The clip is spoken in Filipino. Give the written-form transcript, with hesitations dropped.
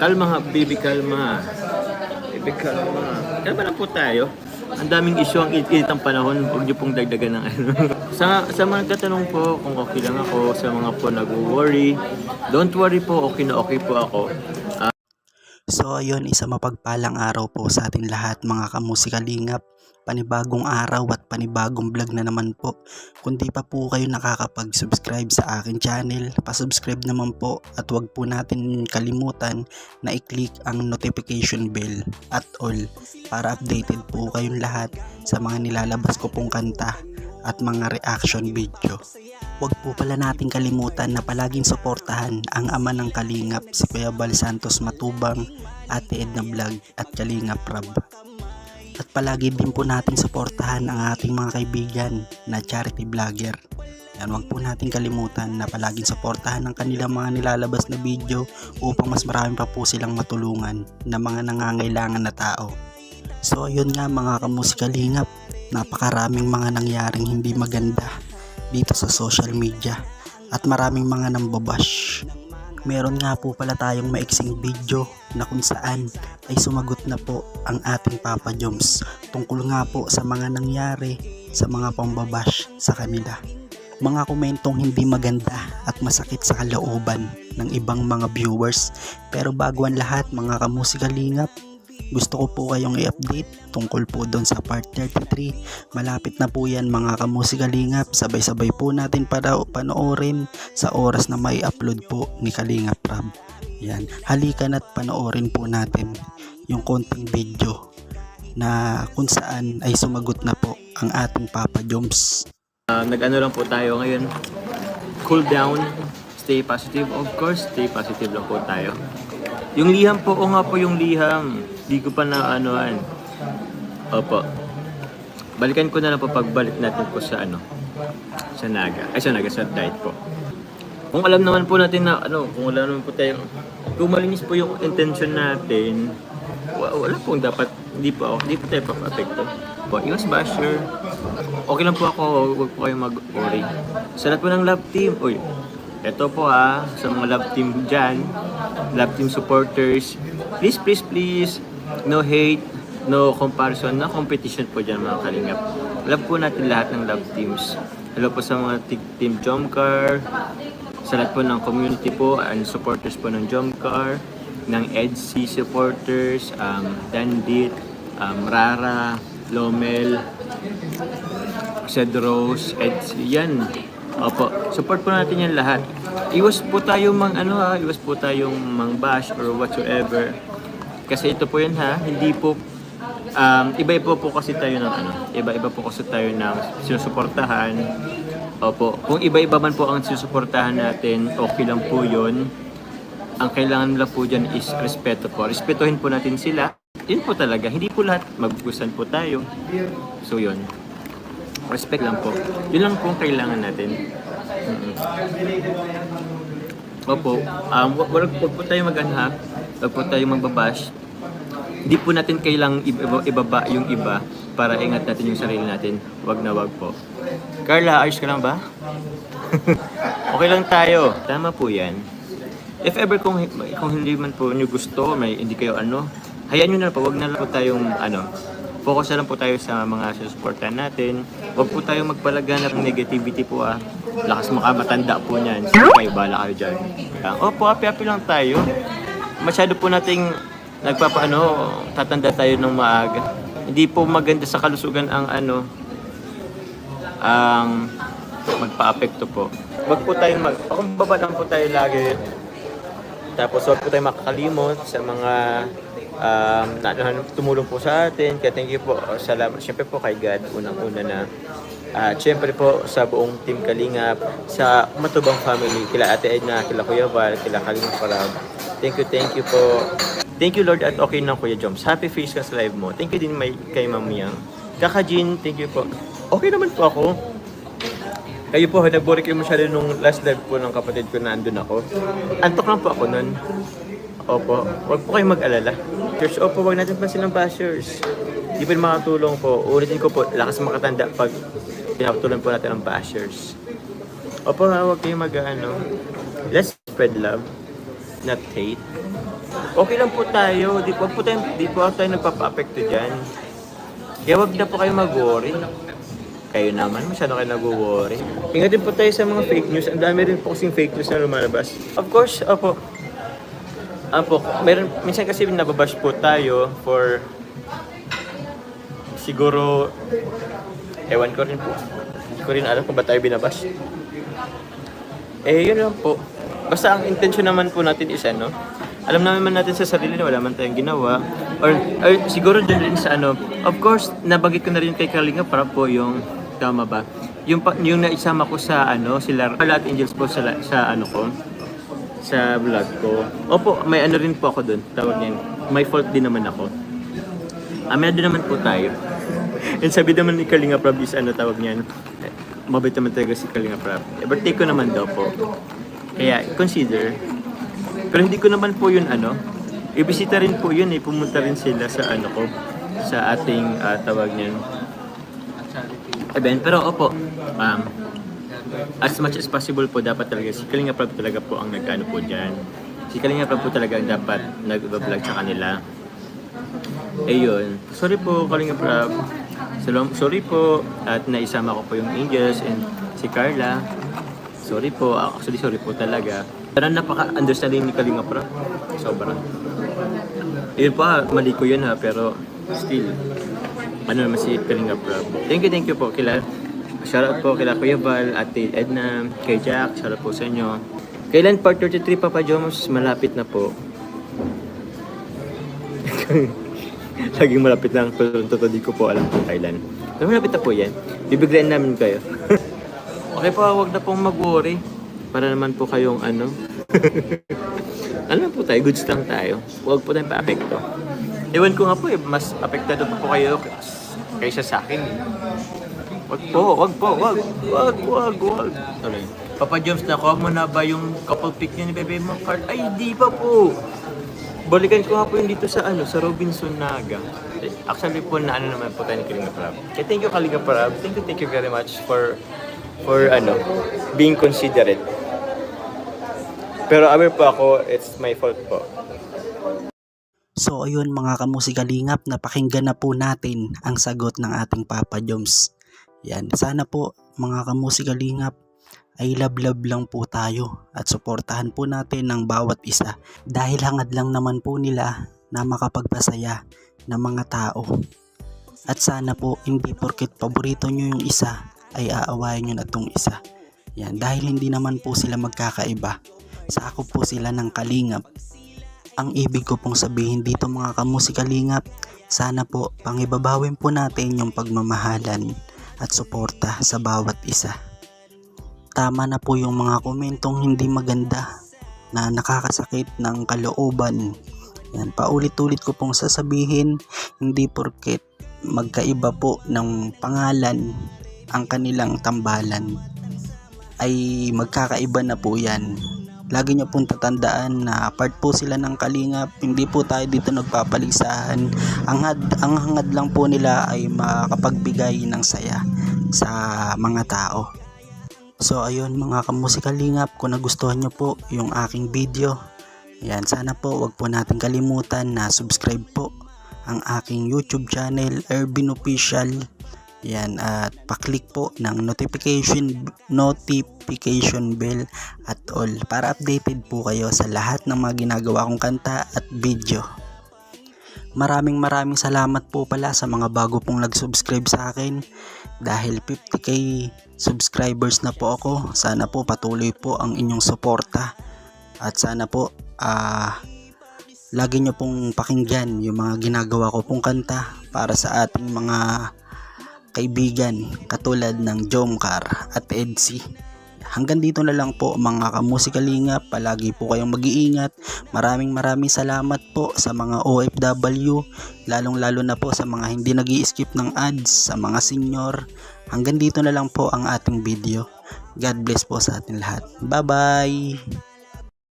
Kalma nga, baby, kalma. Baby, kalma. Kalma lang po tayo. Ang daming issue, ang init ang panahon. Huwag niyo pong dagdagan ng ano. sa mga nagtatanong po kung okay lang ako, sa mga po nag-worry, don't worry po, okay po ako. So ayun, isa mapagpalang araw po sa atin lahat mga kamusikalingap. Panibagong araw at panibagong vlog na naman po. Kung di pa po kayo nakakapag-subscribe sa akin channel, pa-subscribe naman po at wag po natin kalimutan na i-click ang notification bell at all para updated po kayong lahat sa mga nilalabas ko pong kanta at mga reaction video. Huwag po pala natin kalimutan na palaging suportahan ang ama ng Kalingap, si Kuya Bal Santos Matubang, Ate Edna Vlog at Kalingap Rab. At palagi din po natin suportahan ang ating mga kaibigan na charity vlogger. Yan, huwag po natin kalimutan na palaging suportahan ang kanilang mga nilalabas na video upang mas marami pa po silang matulungan na mga nangangailangan na tao. So ayun nga mga kamusikalingap, napakaraming mga nangyaring hindi maganda dito sa social media at maraming mga nambabash. Meron nga po pala tayong maiksing video na kung saan ay sumagot na po ang ating Papa Joms tungkol nga po sa mga nangyari sa mga pambabash sa kanila. Mga komentong hindi maganda at masakit sa kalooban ng ibang mga viewers. Pero bago ang lahat mga kamusikalingap, gusto ko po kayong i-update tungkol po doon sa part 33. Malapit na po yan mga kamusikalingap. Sabay-sabay po natin para panoorin sa oras na may upload po ni Kalingap Rab. Yan, halikan at panoorin po natin yung konting video na kung saan ay sumagot na po ang ating Papa Joms. Nag-ano lang po tayo ngayon. Cool down. Stay positive. Of course, stay positive lang po tayo. Yung liham po, o nga po yung liham. Di ko pa na anoan. Opo. Balikan ko na lang po pagbalik natin po sa ano. Sa Naga. Ay, sa Naga, sa diet po. Kung alam naman po natin na ano, kung wala naman po tayo, kung malinis po yung intention natin, wala pong dapat, hindi po tayo pa-apekto. Iwas basher. Okay lang po ako, huwag po kayong mag-worry. Sa lahat po ng love team, eto po sa mga love team dyan, love team supporters, please, no hate, no comparison, no competition po dyan mga Kalingap. Love po natin lahat ng love teams. Hello po sa mga team Jomcar, sa lahat po ng community po, and supporters po ng Jomcar, ng EDC supporters, Dandit, Rara, Lomel, Cedros, EDC, yan. Opo, support po natin yan lahat. Iwas po tayong iwas po tayong mang-bash or whatsoever. Kasi ito po yun hindi po, iba-iba po kasi tayo ng iba-iba po kasi tayo ng sinusuportahan. Opo, kung iba-iba man po ang sinusuportahan natin, okay lang po yun. Ang kailangan lang po dyan is respeto po. Respetuhin po natin sila. Yun po talaga, hindi po lahat magugustuhan po tayo. So yun. Respect lang po. Yun lang po ang kailangan natin. Opo, wag po tayo mag-anha. Wag po tayo magbabash. Hindi po natin kailangang ibaba yung iba para ingat natin yung sarili natin. Wag na wag po. Carla, ayos ka lang ba? Okay lang tayo. Tama po yan. If ever kung hindi man po nyo gusto, hindi kayo hayaan nyo na po. Wag na lang po tayong focus na lang po tayo sa mga susuportahan natin. Huwag po tayo magpalaganap ng negativity po Lakas makamatanda po niyan. So kayo, bala kayo dyan. Opo, happy lang tayo. Masyado po nating tatanda tayo ng maaga. Hindi po maganda sa kalusugan ang magpa-apekto po. Huwag po tayo pakumbaba lang po tayo lagi. Tapos huwag po tayo makakalimot sa mga tumulong po sa atin. Kaya thank you po. Salamat. Siyempre po kay God, unang-una na. Siyempre po sa buong Team Kalingap, sa Matubang family, kila Ate Edna, kila Kuya Val, kila Kalingap Parab. Thank you po. Thank you Lord at okay na Kuya Joms. Happy Face Cast Live mo. Thank you din kay Ma'am Yang. Kaka Jean, thank you po. Okay naman po ako. Kayo po, nag-bore kayo masyado nung last live po ng kapatid ko na andun ako. Antok lang po ako nun. Opo, huwag po kayong mag-alala. Church, opo, huwag natin pansin ng bashers. Di pa makatulong po. Ulitin ko po, lakas makatanda pag pinapatulan po natin ng bashers. Opo, huwag kayong let's spread love, not hate. Okay lang po tayo. Di po tayo nagpapa-apekto dyan. Kaya wag na po kayo mag-worry. Kayo naman, masyado kayo nag-worry. Ingat din po tayo sa mga fake news. Ang dami rin po kasing fake news na lumalabas. Of course, opo. Minsan kasi nababash po tayo for siguro, ewan ko rin po. Hindi ko rin alam kung ba tayo binabash. Yun lang po. Basta ang intention naman po natin is alam naman natin sa sarili na wala man tayong ginawa. Or siguro dun rin sa of course, nabagit ko na rin kay Kalinga para po yung, tama ba? Yung naisama ko sa sila Lahat Angels po sa ko, sa vlog ko. Opo, may rin po ako dun. Tawag niyan. May fault din naman ako. Amin din naman po tayo. And sabi naman ni Kalinga Prab is tawag niyan. Mabait naman talaga si Kalinga Prab. Birthday ko naman daw po. Kaya consider. Pero hindi ko naman po yun ibisita rin po yun pumunta rin sila sa ko, sa ating tawag niyan event. Pero opo, as much as possible po dapat talaga si Kalinga Prab talaga po ang nag-ano po dyan. Si Kalinga Prab po talaga ang dapat nag-vlog sa kanila. Ayun. Sorry po Kalinga Prab. Sorry po at naisama ko po yung Angels and si Carla. Sorry po. Actually, sorry po talaga. Pero napaka-understanding ni Kalinga Prab. Sobra. Yun pa, mali ko yun pero still, naman si Kalinga Prab. Thank you po shoutout po kila Kuya Val, Ate Edna, kay Jack, shoutout po sa inyo. Kailan part 33 Papa Joms? Malapit na po. Laging malapit lang, pero totoo di ko po alam kung kailan. Pero malapit na po yan. Bibiglayan namin kayo. Okay po, wag na pong mag-worry. Para naman po kayong alam po tayo, goods lang tayo. Huwag po tayong pa-apekto. Ewan ko nga po mas apektado po kayo kaysa sa akin. Wag po. Okay. Papa Joms, nakuha mo na ba yung couple pic niya ni Bebe mo? Ay, di pa po. Balikan ko nga po yung dito sa sa Robinson Naga. Actually po naman po tayo ni Kalinga Prab. Kaya thank you Kalinga Prab. Thank you very much for being considerate. Pero aware po ako, it's my fault po. So ayun mga kamusikalingap, napakinggan na po natin ang sagot ng ating Papa Joms. Yan, sana po mga kamusikalingap ay love lang po tayo at suportahan po natin ng bawat isa dahil hangad lang naman po nila na makapagpasaya ng mga tao. At sana po hindi porket paborito nyo yung isa ay aawayin nyo na tong isa. Yan, dahil hindi naman po sila magkakaiba. Sakop po sila ng kalingap. Ang ibig ko pong sabihin dito mga kamusikalingap, sana po pangibabawin po natin yung pagmamahalan at suporta sa bawat isa. Tama na po yung mga komentong hindi maganda na nakakasakit ng kalooban. Yan, paulit-ulit ko pong sasabihin, hindi porket magkaiba po ng pangalan ang kanilang tambalan ay magkakaiba na po yan. Lagi nyo pong tatandaan na part po sila ng kalingap, hindi po tayo dito nagpapalisahan. Ang hangad lang po nila ay makapagbigay ng saya sa mga tao. So ayun mga kamusikalingap, kung nagustuhan nyo po yung aking video, yan, sana po wag po natin kalimutan na subscribe po ang aking YouTube channel, Ervin Official. Yan, at pa-click po ng notification bell at all para updated po kayo sa lahat ng mga ginagawa kong kanta at video. Maraming salamat po pala sa mga bago pong nag-subscribe sa akin dahil 50k subscribers na po ako. Sana po patuloy po ang inyong suporta at sana po lagi nyo pong pakinggan yung mga ginagawa ko pong kanta para sa ating mga kaibigan katulad ng Jomcar at Edsy. Hanggang dito na lang po mga kamusikalingap, palagi po kayong mag-iingat. Maraming salamat po sa mga OFW, lalong na po sa mga hindi nag-i-skip ng ads, sa mga senior. Hanggang dito na lang po ang ating video. God bless po sa ating lahat. Bye bye.